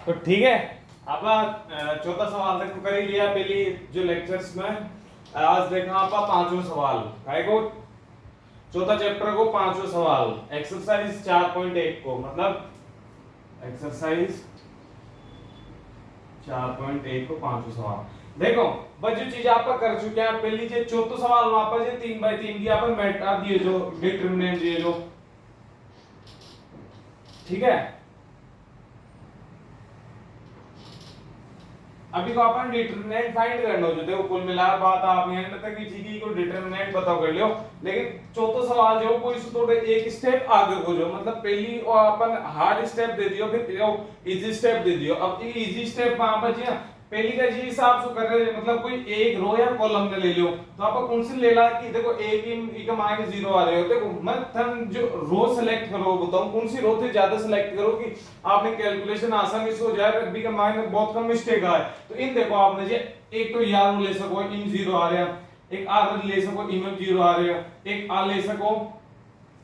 तो ठीक है, आप चौथा सवाल तक तो कर ही लिया पहली जो लेक्चर्स में। आज देखना आप पांचवा सवाल काय को, चौथा चैप्टर को पांचवा सवाल एक्सरसाइज 4.1 को, मतलब एक्सरसाइज 4.1 को पांचवा सवाल। देखो बस जो चीज आप कर चुके हैं पहली जो चौथा सवाल वहां पर जो 3x3 की आप मेटा दिए जो डिटरमिनेंट दिए जो, ठीक है। अभी को अपन डिटरमिनेंट फाइंड करना हो जो, देखो कुल मिलाकर बात आपने एंड तक की ठीक है को डिटरमिनेंट बताओ कर लियो, लेकिन चौथा सवाल जो कोई से थोड़े एक स्टेप आगे को जो, मतलब पहली और अपन हार्ड स्टेप दे दियो फिर इजी स्टेप दे दियो। अब ये इजी स्टेप वहां पर जी पहली का जी हिसाब से कर रहे हैं, मतलब कोई एक रो या कॉलम में ले लो तो आप कौन सी ले ला कि देखो ए की का माइनस 0 आ रहे हो, देखो मैं थम जो रो सेलेक्ट करो बताऊं कौन सी रो से ज्यादा सेलेक्ट करो कि आपने कैलकुलेशन आसानी से हो जाए, बी का माइनस बहुत कम मिस्टेक आए। तो इन देखो आपने जे एक तो यार ले सको इन 0 आ रहे हैं, एक आर ले सको इन 0 आ रहे हैं, एक आ ले सको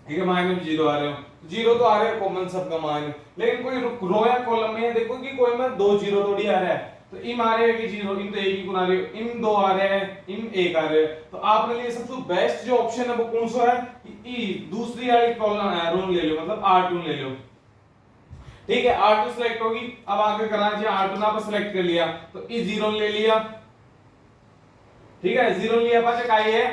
ठीक है माइनस 0 आ रहे हो, 0 तो आ रहे हैं कॉमन सबका मान, लेकिन कोई रो या कॉलम में देखो कि कोई में 2 0 थोड़ी आ रहा है, तो इम आ रहे हैं कि 0 इन तो एक ही गुना आ रहे हो, इम 2 आ रहे हैं इम 1 आ रहे हैं, तो आपके लिए सबसे बेस्ट जो ऑप्शन है वो कौन सा है कि ई दूसरी वाली कॉलम रो ले लो, मतलब R2 ले लो, ठीक है। R2 सिलेक्ट होगी, अब आगे करना चाहिए R2 ना पर सिलेक्ट कर लिया तो ई 0 ले लिया, ठीक है 0 लिया पाचे का ये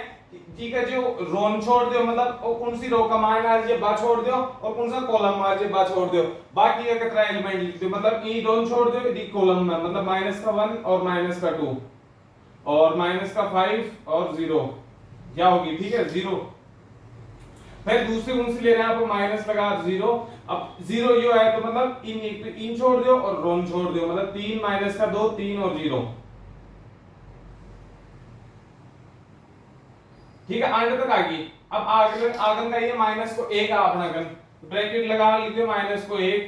ठीक है जो रोन छोड़ दो, मतलब वो कौन सी रो का मान आ रही है बा छोड़ दो और कौन सा कॉलम आ रही है बा छोड़ दो, बाकी का कितना एलिमेंट लिख दो, मतलब ई रोन छोड़ दो डी कॉलम में, मतलब माइनस का 1 और माइनस का 2 और माइनस का 5 और 0 क्या होगी, ठीक है 0। फिर दूसरी कौन सी ले रहे हैं आप माइनस लगा 0, अब 0 यो है तो मतलब इन छोड़ दो और रोन छोड़ दो, मतलब 3 माइनस का 2 3 और 0, ठीक है आगे तक आ गई। अब आगे आगन का ये माइनस को 1 अपना गन ब्रैकेट लगा लीजिए माइनस को 1,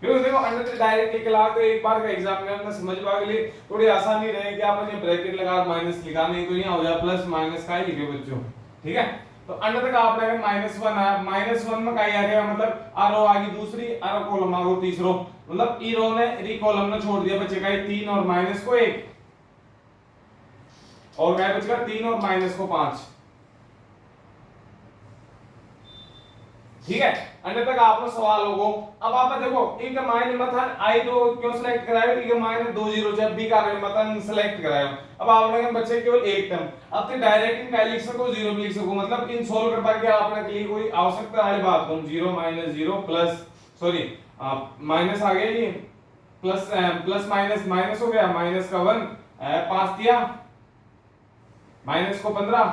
क्योंकि देखो अंडर से डायरेक्ट लिख ला तो एक बार का एग्जाम में अपना समझ पा के लिए थोड़ी आसानी रहे कि आप ये ब्रैकेट लगा माइनस लिखा, नहीं तो यहाँ हो जाए प्लस माइनस का ही लिखे बच्चों, ठीक है। तो अंडर तक आपने -1 आया, -1 में क्या आ गया, मतलब आ रो आ गई दूसरी आ रो कॉलम आ गो तीसरो, मतलब ई रो ने री कॉलम ने छोड़ दिया बचेगा 3 और माइनस को 1 और क्या बचेगा 3 और माइनस को 5, ठीक है। अंडर तक आपको सवाल होगो। अब आप देखो इनका माइनस मत आई तो क्यों सिलेक्ट करायो, इनका माइनस 2 0 जब भी का मत सिलेक्ट करायो, अब आपने बच्चे केवल एक टर्म, अब तो डायरेक्ट इन का लिख सको 0 भी लिख सको, मतलब इन सोल्व कर पाके आपने के लिए कोई आवश्यकता वाली बात कौन 0 माइनस 0 प्लस सॉरी माइनस आ गया ये प्लस प्लस माइनस माइनस हो गया, माइनस का 1 5 दिया माइनस को 15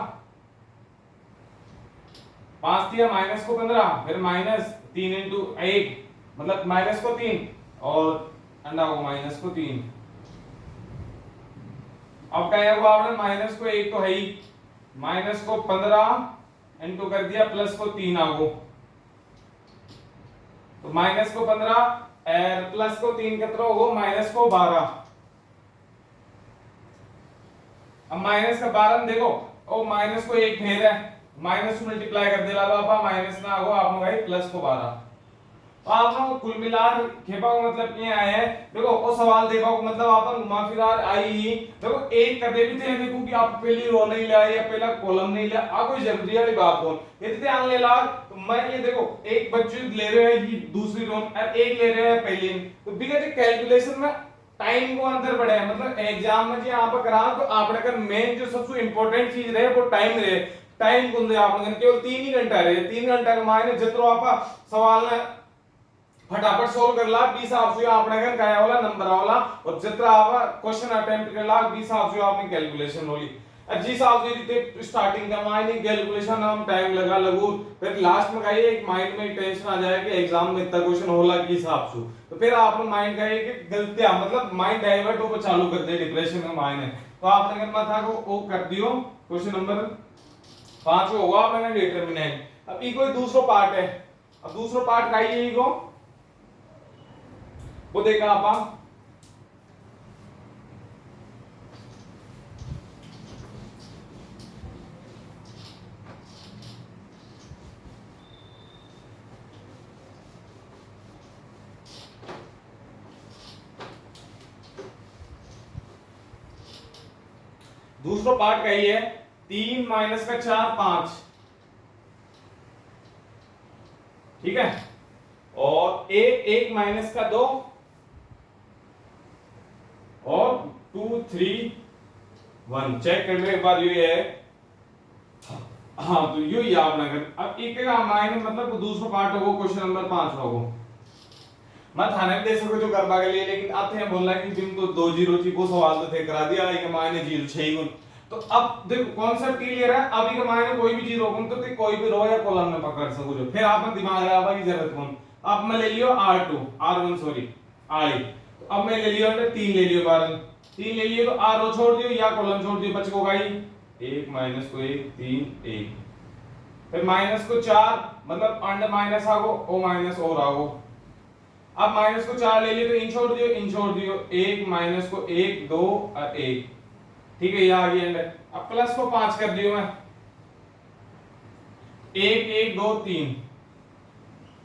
5 दिया माइनस को 15 फिर माइनस 3 इंटू 1 मतलब माइनस को 3 और अंडा को माइनस को 3, अब क्या होगा आपने माइनस को 1 तो है ही, माइनस को 15 इंटू कर दिया प्लस को 3 आगो, तो माइनस को 15 प्लस को 3 कितना होगा माइनस को 12, अब माइनस का 12 में देखो और माइनस को 1 फेर है माइनस मल्टीप्लाई कर देला बाबा माइनस ना हो आप गए प्लस को 12, तो आप कुल मिलाकर खेपा का मतलब ये आया है, देखो वो सवाल देखा को मतलब आप घुमा फिरा आई ही देखो एक कर दे भी थे, देखो कि आप पहली रो नहीं लिया या पहला कॉलम नहीं लिया आ कोई जरूरी वाली बात हो यदि ध्यान ले ला, तो मैं ये देखो एक बच्चे ले रहे हैं ये दूसरी रो और एक ले रहे हैं पहली, तो बिकॉज़ कैलकुलेशन में टाइम को अंदर बढ़े, मतलब एग्जाम में जी यहाँ पर करा तो आपने कर मेन जो सबसे इंपॉर्टेंट चीज रहे वो टाइम रहे, टाइम को दे आपने केवल 3 ही घंटा रहे, 3 घंटा के मायने जितना आप सवाल ने फटाफट सोल्व कर ला 20 आप जो आपने कर काया वाला नंबर वाला और जितना आप क्वेश्चन अटेम्प्ट कर ला 20 आप जो आपने कैलकुलेशन होली, जी साहब जी रीते स्टार्टिंग का माइंड कैलकुलेशन हम टाइम लगा लगू, फिर लास्ट में कहिए एक माइंड में टेंशन आ जाए कि एग्जाम में इतना क्वेश्चन होला की हिसाब से, तो फिर आपने माइंड कहिए कि गलतियां मतलब माइंड डाइवर्ट हो चालू कर दे डिप्रेशन का माइंड है, तो आपने करना था वो कर दियो क्वेश्चन नंबर 5 होगा आपने डिटरमिनेंट। अब ई कोई दूसरा पार्ट है, अब दूसरा पार्ट का ही को वो देखा आप दूसरा पार्ट का ही है 3 माइनस का 4 5, ठीक है। और एक माइनस का 2 और 2 3 1 चेक कर लो एक बार। ये है हाँ, तो यू ही आप ना कर। अब एक का माइनस मतलब दूसरा पार्ट होगा क्वेश्चन नंबर 5 होगा। मैं थाने दे सको जो करवा के लिए, लेकिन अब थे बोलना कि तुम तो 2 जीरो थी वो सवाल तो थे करा दिया एक मायने 0 6 गुण। तो अब देखो कॉन्सेप्ट क्लियर है। अब एक मायने कोई भी जीरो गुण तो कोई भी रो या कॉलम में पकड़ सको जो, फिर आप दिमाग लगावा की जरूरत कौन। अब मैं ले लियो R2 R1 सॉरी RE। तो अब मैं ले लियो 3 ले लियो 12 3 ले लियो, तो R रो छोड़ दियो या कॉलम छोड़ दियो, बच होगा ही 1 माइनस को 1 3 1, फिर माइनस को 4 मतलब अंडर माइनस आगो ओ माइनस और आगो। अब माइनस को 4 ले लिए तो इन छोड़ दियो 1 माइनस को 1 2 और 1, ठीक है ये आ गई एंड। अब प्लस को 5 कर दियो मैं 1 1 2 3।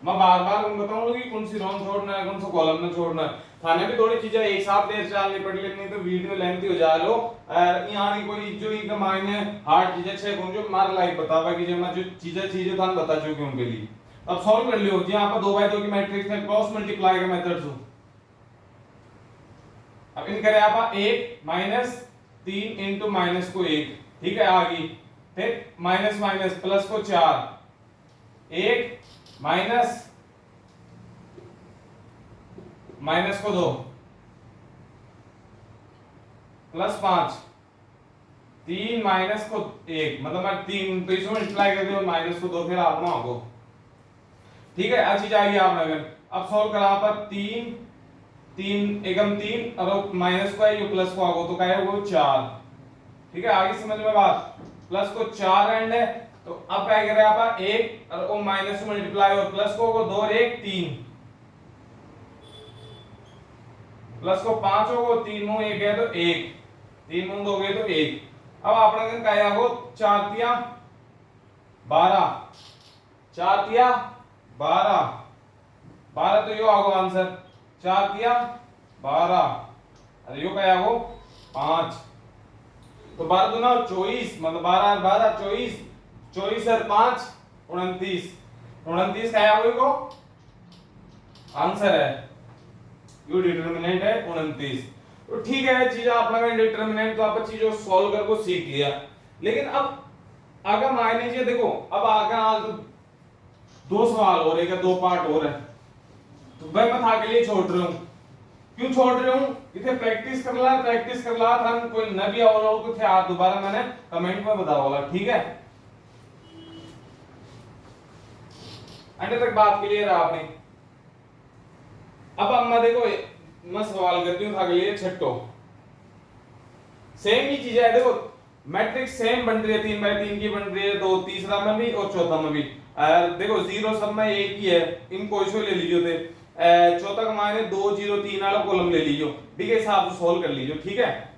मैं बार बार बताऊंगा कि कौन सी रो छोड़ना है कौन सा कॉलम में छोड़ना है। थाने भी थोड़ी चीजें एक साथ देर चाल निपट लेनी तो वीडियो लेंथी हो जा लो। यहाँ की कोई जो इनका मायने हार्ड चीजें छे कौन जो मार लाइक बतावा कि जो मैं जो चीजें थान बता चुकी हूं उनके लिए। अब सॉल्व कर लियो जी। यहाँ पर 2/2 की मैट्रिक्स में क्रॉस मल्टीप्लाई का मेथड छू। अब इन करे आप 1 माइनस 3 इंटू माइनस को 1, ठीक है आ गई। फिर माइनस माइनस प्लस को 4 1 माइनस माइनस को 2 प्लस 5 3 माइनस को 1 मतलब मैं 3 तो इसमें मल्टीप्लाई कर दिया माइनस को 2 फिर आप ना हो, ठीक है अच्छी जाएगी आप अगर। अब सॉल्व करा पर 3 3 एकम 3 और माइनस को है ये प्लस को आगो तो क्या है वो 4, ठीक है आगे समझ में बात। प्लस को 4 एंड है तो अब क्या कर रहे हैं आप 1 और ओ माइनस को मल्टीप्लाई और प्लस को 2 और 1 3 प्लस को 5 होगा 3 मुंह 1 है तो 1 3 मुंह 2 गए तो 1। अब आपने क्या है वो 4 तिया 12 4 तिया 12 12 तो यो आगो आंसर 4 तिया 12 अरे यो क्या आगो 5 तो 12 दूना 24 मतलब 12 और 12 24 24 और 5 29 29 क्या आगो को आंसर है यो डिटरमिनेंट है 29। तो ठीक है चीज आपने डिटरमिनेंट तो आप चीजों सॉल्व कर को सीख लिया। लेकिन अब अगर मान लीजिए देखो अब आगे आज दो सवाल हो रहे हैं 2 पार्ट हो रहे हैं तो भाई मैं था के लिए छोड़ रहा हूं। क्यों छोड़ रहा हूं इथे प्रैक्टिस कर ला था कोई न भी और तो थे आप दोबारा मैंने कमेंट में बताओगा, ठीक है अंडे तक बात क्लियर है आपने। अब मैं देखो मैं सवाल करती हूं था के लिए छठो सेम ही चीज है देखो मैट्रिक्स सेम बन रही है 3/3 की बन रही है, दो तीसरा में भी और चौथा में भी। देखो जीरो सब में एक ही है इनको इसको ले लीजिए थे चौथा का माने 2 0 3 वाला कॉलम ले लीजिए ठीक है हिसाब से सॉल्व कर लीजिए, ठीक है।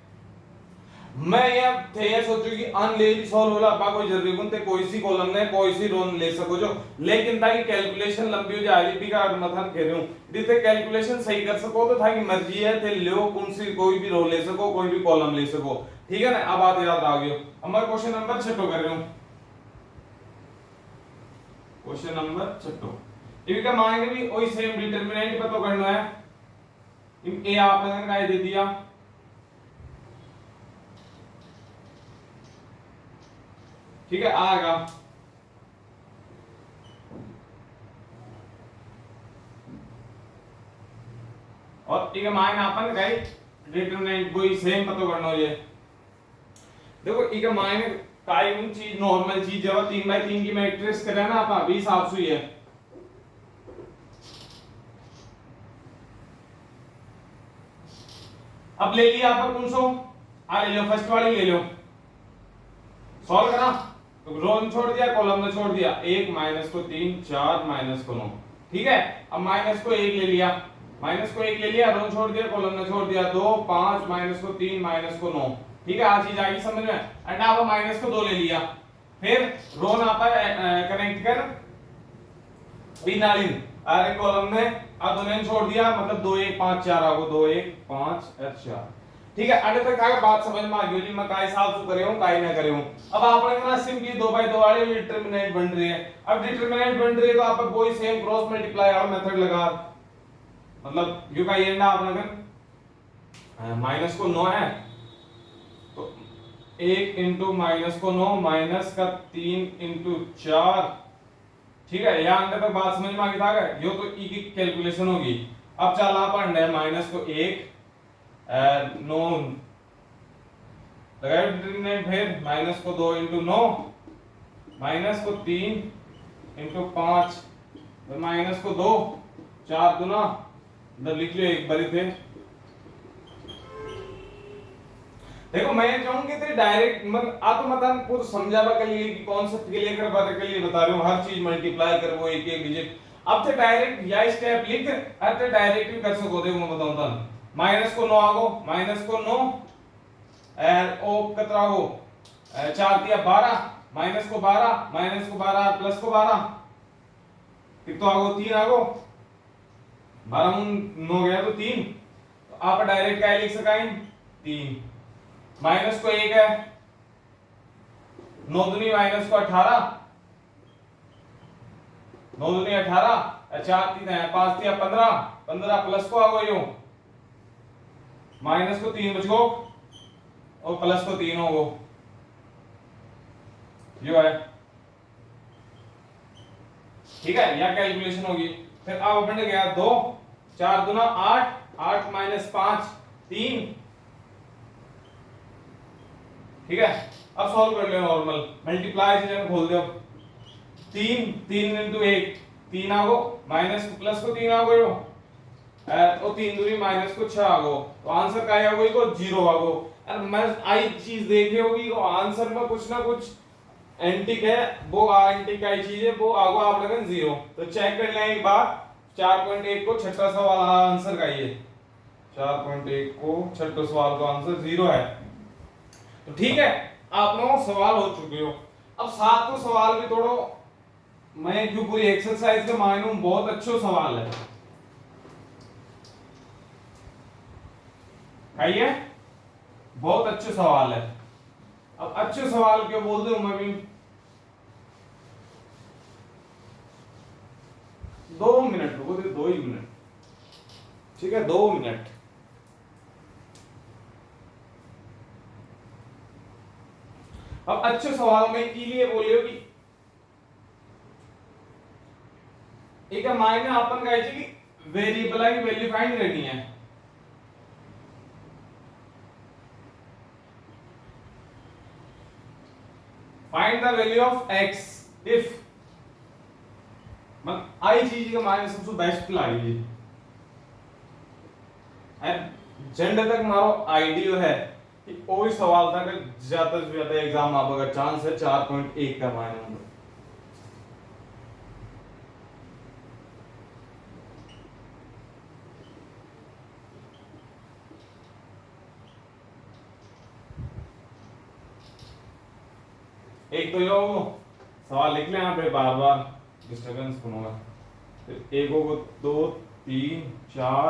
मैं यह थे ये सोचो कि अन ले सॉल्व होला पा कोई जरूरी गुण ते कोई सी कॉलम ने कोई सी रो ले सको जो, लेकिन ताकि कैलकुलेशन लंबी हो जाए भी का मतलब कह रही हूं जिससे कैलकुलेशन सही कर सको तो था कि मर्जी है थे लो कौन सी कोई भी रो ले सको कोई भी कॉलम ले सको, ठीक है ना। अब बात याद आ गई। अब मैं क्वेश्चन नंबर 6 कर रही हूं क्वेश्चन नंबर 6 इनका मायने भी वही सेम डिटरमिनेंट पता करना है। ए आपने क्या दे दिया ठीक है आएगा और ठीक है मायने अपन गए डिटरमिनेंट कोई सेम पता करना हो ये देखो इका मायने काई चीज नॉर्मल चीज जब 3/3 की मैट्रिक्स करे ना आप अभी हिसाब से ही है। अब ले लिया आप कौन सो आ ले लो फर्स्ट वाली ले लो सॉल्व करा तो रो ने छोड़ दिया कॉलम ने छोड़ दिया 1 माइनस को 3 4 माइनस को 9, ठीक है। अब माइनस को 1 ले लिया रो छोड़ दिया कॉलम ने छोड़ दिया 2 5 माइनस को 3 माइनस को 9, ठीक है आज चीज आएगी समझ में। एंड अब माइनस को 2 ले लिया फिर रो ना पर कनेक्ट कर बिना लिन अरे कॉलम ने अब दोनों छोड़ दिया मतलब 2 1 5 4 आगो 2 1 5 4 ठीक है, अरे तक का बात समझ में आ गई जी, मैं काय हिसाब से करे हूं काय ना करे हूं। अब आपने ना सिंपली 2/2 वाले डिटरमिनेंट बन रही है। अब डिटरमिनेंट बन रही है तो आप कोई सेम क्रॉस मल्टीप्लाई और मेथड लगा, मतलब यू का ये ना आपने कर माइनस को 9 है तो 1 इंटू माइनस को 9 माइनस का 3 इंटू 4। ठीक है, यहां अंदर तक बात समझ में आ गई था क्या? यो तो ई की कैलकुलेशन होगी। अब चला पढ़ना है माइनस को 1 9 लगाए डिटरमिनेंट, फिर माइनस को 2 इंटू 9 माइनस को 3 इंटू 5 फिर माइनस को 2 4 दूना इधर लिख लियो एक बारी थे। देखो मैं चाहूंगी तेरे डायरेक्ट मतलब आ तो मतलब पूरा समझावा के लिए कि कॉन्सेप्ट क्लियर करवा के लिए बता रहा हूं, हर चीज मल्टीप्लाई कर वो एक एक डिजिट। अब तो डायरेक्ट या स्टेप लिख अब तो डायरेक्ट भी कर सको। देखो मैं बताऊं था माइनस को 9 आगो माइनस को 9 ओ कितना आगो 4 दिया 12 माइनस को 12 माइनस को 12 प्लस को 12 कितना आगो 3 आगो 12 9 गया तो 3, तो आप डायरेक्ट क्या लिख सकाएं 3 माइनस को 1 है 9 दूनी माइनस को 18 9 दूनी 18 4 3 है 5 3 15 15 प्लस को आगो यो माइनस को 3 बच गो और प्लस को 3 होगो यो है। ठीक है, यह कैलकुलेशन होगी। फिर अब अपन ने गया 2 4 दूना 8 8 माइनस 5 3। ठीक है, अब सॉल्व कर लो नॉर्मल मल्टीप्लाई से खोल दो 3 3 इंटू 1 3 आगो माइनस प्लस को 3 आगो यो और 3 दूनी माइनस को 6 आगो, तो आंसर क्या आगो को 0 आगो। और मैं आई चीज देखे होगी वो आंसर में कुछ ना कुछ एंटिक है, वो एंटिक का चीज है वो आगो आप लगन 0, तो चेक कर लें एक बार 4.1 को छठा सवाल आंसर का ये 4.1 को छठा सवाल का आंसर 0 है। तो ठीक है, आप लोग सवाल हो चुके हो। अब 7वां सवाल भी थोड़ो मैं जो पूरी एक्सरसाइज के मायने बहुत अच्छा सवाल है, आइए बहुत अच्छे सवाल है। अब अच्छे सवाल क्यों बोल दूं मैं भी 2 मिनट रुको, 2 ही मिनट, ठीक है 2 मिनट। अब अच्छे सवाल में इसीलिए बोलियो कि एक मायने अपन कहे कि वेरिएबल की वैल्यू फाइंड करनी है। Find the value of x if मतलब आई चीज के मायने सबसे बेस्ट लाई है। जेंडर तक मारो आइडियो है कि कोई सवाल था कि ज्यादा से ज्यादा एग्जाम आपका चांस है 4.1 का मायने। एक तो यो सवाल लिख ले यहाँ पे बार बार डिस्टर्बेंस बनूंगा। फिर एक होगा 2 3 4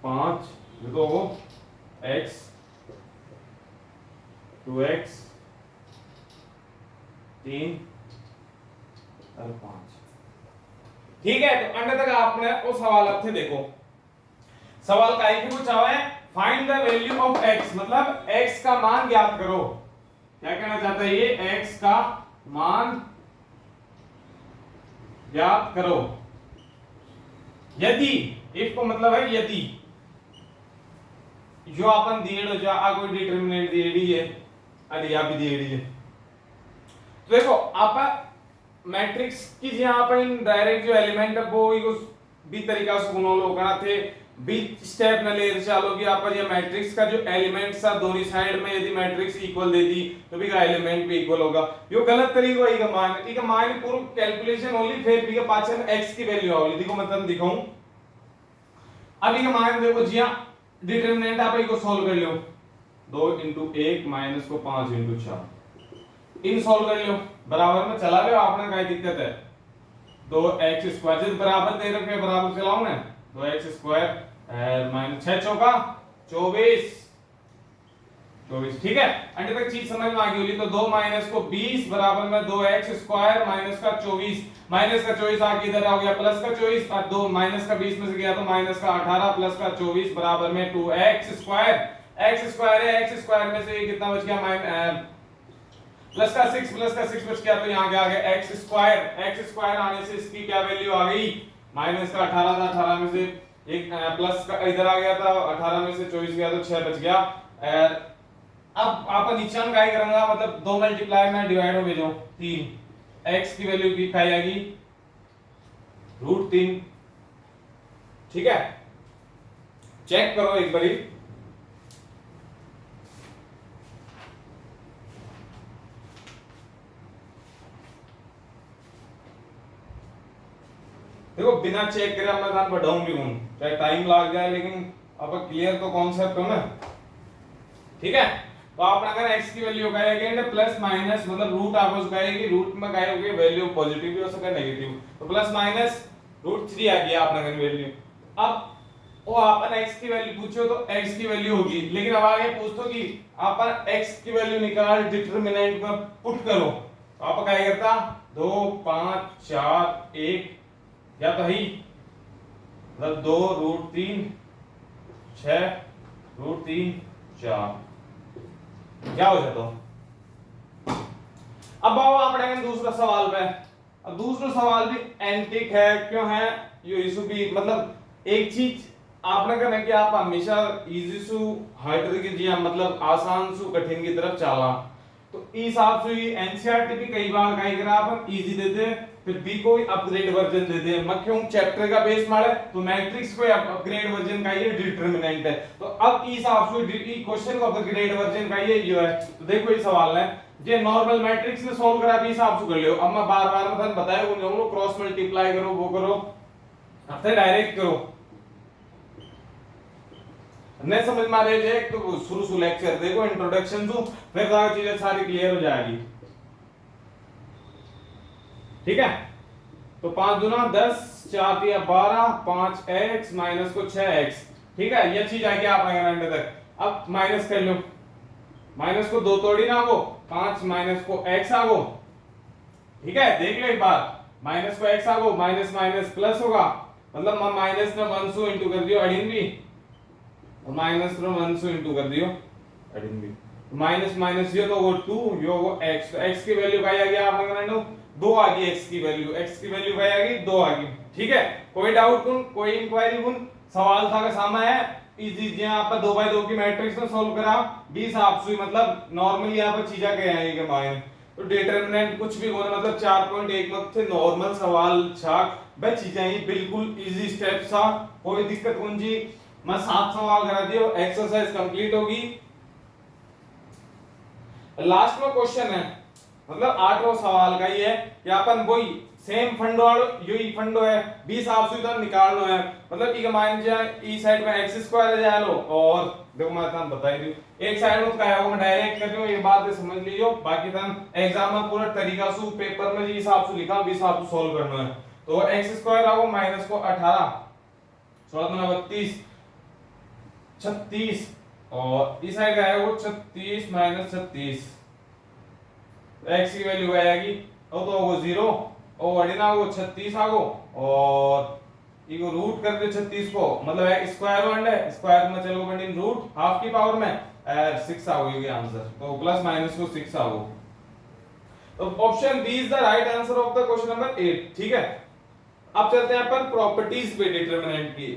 5 ये तो होगा x 2x 3 और 5। ठीक है, तो अंडर तक आपने वो सवाल अब थे देखो सवाल का एक ही पूछा हुआ है find the value of x मतलब x का मान ज्ञात करो। क्या कहना चाहता है ये x का मान ज्ञात करो यदि इफ को मतलब है यदि जो अपन दिए जो आ कोई डिटरमिनेंट दिएड़ी है अरे या भी दिएड़ी है। तो देखो आप मैट्रिक्स की जहां पर डायरेक्ट जो एलिमेंट है वो ही भी तरीका से गुणो लो करना थे बी स्टेप न ले चलो कि आप ये मैट्रिक्स का जो एलिमेंट्स है दोनों साइड में यदि मैट्रिक्स इक्वल दे दी तो भी का एलिमेंट भी इक्वल होगा। यो गलत तरीका है का मान पूरा कैलकुलेशन होली फिर भी के पाछे में x की वैल्यू आवली देखो मतलब दिखाऊं। अभी का मान देखो जी हां डिटरमिनेंट आप इसको सॉल्व कर लो 2 * 1 माइनस को 5 * 4 इन सॉल्व कर लो बराबर में चला लो आपने क्या दिक्कत है 2x² जब बराबर दे रखे बराबर चलाओ ना 2x² -6 × 4 = 24 24, ठीक है। अंडे तक चीज समझ में आ गई होगी। तो 2 माइनस को 20 बराबर में 2x स्क्वायर माइनस का 24, माइनस का 24 आके इधर आ गया प्लस का 24 और 2 माइनस का 20 में से गया तो माइनस का 18 प्लस का 24 बराबर में 2x स्क्वायर। x स्क्वायर है, x स्क्वायर में से ये कितना बच गया, प्लस का 6 बच गया, तो यहाँ क्या आ गया x स्क्वायर आने से इसकी क्या वैल्यू आ गई, माइनस का 18 था, 18 में से एक प्लस का इधर आ गया था, 18 में से 24 गया तो 6 बच गया। अब आप नीचे का ही करूंगा, मतलब 2 मल्टीप्लाई में डिवाइड हो भेजो 3, x की वैल्यू की क्या आएगी √3, ठीक है। चेक करो एक बारी, देखो बिना चेक करे मैं था बढ़ाऊं भी हूं, चाहे टाइम लग जाए, लेकिन अब क्लियर तो कॉन्सेप्ट हो ना, ठीक है। तो आप अगर x की वैल्यू का है प्लस माइनस, मतलब रूट आप उसका है कि रूट में का होगी वैल्यू पॉजिटिव भी हो सकता है नेगेटिव, तो प्लस माइनस √3 आ गया आपने अगर वैल्यू। अब वो आपन x की वैल्यू पूछो तो x की वैल्यू होगी, लेकिन अब आगे पूछो कि आपन x की वैल्यू निकाल डिटरमिनेंट में पुट करो, तो आप क्या करता 2 5 4 1 या तो ही मतलब 2 √3 6 √3 4 क्या हो जाता। अब आओ આપણે दूसरा सवाल पे। अब दूसरा सवाल भी एंटिक है, क्यों है ये इशू भी, मतलब एक चीज आपने करना कि आप हमेशा इजी सु हार्ड की जी मतलब आसान सु कठिन की तरफ चला, तो इस हिसाब से एनसीईआरटी भी कई बार कहीं करा आप इजी देते हैं, फिर बी को अपग्रेड वर्जन देते हैं, मैं क्यों चैप्टर का बेस मारे तो मैट्रिक्स को अपग्रेड वर्जन का ये डिटरमिनेंट है, तो अब इस हिसाब से क्वेश्चन को अपग्रेड वर्जन का ये जो है, तो देखो ये सवाल है ये नॉर्मल मैट्रिक्स में सॉल्व करा भी हिसाब से कर लियो। अब मैं बार-बार मतलब बताया वो क्रॉस मल्टीप्लाई करो वो करो, अब से डायरेक्ट करो, नहीं समझ में आ रही है तो शुरू लेक्चर देखो इंट्रोडक्शन टू, फिर सारी चीजें सारी क्लियर हो जाएगी, ठीक है। तो 5 दूना 10 4 दिया 12 5x माइनस को 6x, ठीक है, ये चीज आएगी आप अगर अंडर तक। अब माइनस कर लो, माइनस को 2 तोड़ी ना हो 5 माइनस को x आगो, ठीक है, देख लो एक बार, माइनस को x आगो, माइनस माइनस प्लस होगा, मतलब मैं माइनस में 1 से इंटू कर दियो अडिन भी, और माइनस में 1 से इंटू कर दियो अडिन भी, माइनस माइनस ये तो वो 2 यो वो x, तो x की वैल्यू क्या आ गया आप लोगों 2 आ गई, x की वैल्यू क्या आ गई 2 आ गई, ठीक है। कोई डाउट कुन कोई इंक्वायरी कुन सवाल था का सामने है इजी जे आप 2x2 की मैट्रिक्स में सॉल्व करा 20 आप से, मतलब नॉर्मली यहां पर चीजें क्या है के मायने, तो डिटरमिनेंट कुछ भी होने मतलब 4.1 मत थे नॉर्मल सवाल छाक बे चीजें ही बिल्कुल इजी स्टेप सा, कोई दिक्कत कौन जी, मैं 7 सवाल करा दियो, एक्सरसाइज कंप्लीट होगी। लास्ट में क्वेश्चन है, मतलब 8वां सवाल का ये है कि अपन वही सेम फंडो वालो यही फंडो है 20 आप इधर निकालना है, मतलब एक मान जाए ई साइड में x² जा लो, और देखो मैं तुम बता ही दूं एक साइड में क्या है मैं डायरेक्ट कर दूं, ये बात से समझ लीजिए, बाकी तुम एग्जाम में पूरा तरीका से पेपर में जिस हिसाब से लिखा 20 आप सॉल्व करना है। तो x² आओ माइनस को 18 16 32 36, और इस साइड का है वो 36 माइनस 36, x की वैल्यू आएगी तो वो 0 और अडिना वो 36 आगो, और इको रूट कर दे 36 को, मतलब स्क्वायर वन है स्क्वायर में चलो बंडिंग रूट हाफ की पावर में 6 आओगे आंसर, तो प्लस माइनस को 6 आओ, तो option B is the right answer of the question number 8, ठीक है। अब चलते हैं अपन प्रॉपर्टीज पे डिटरमिनेंट की।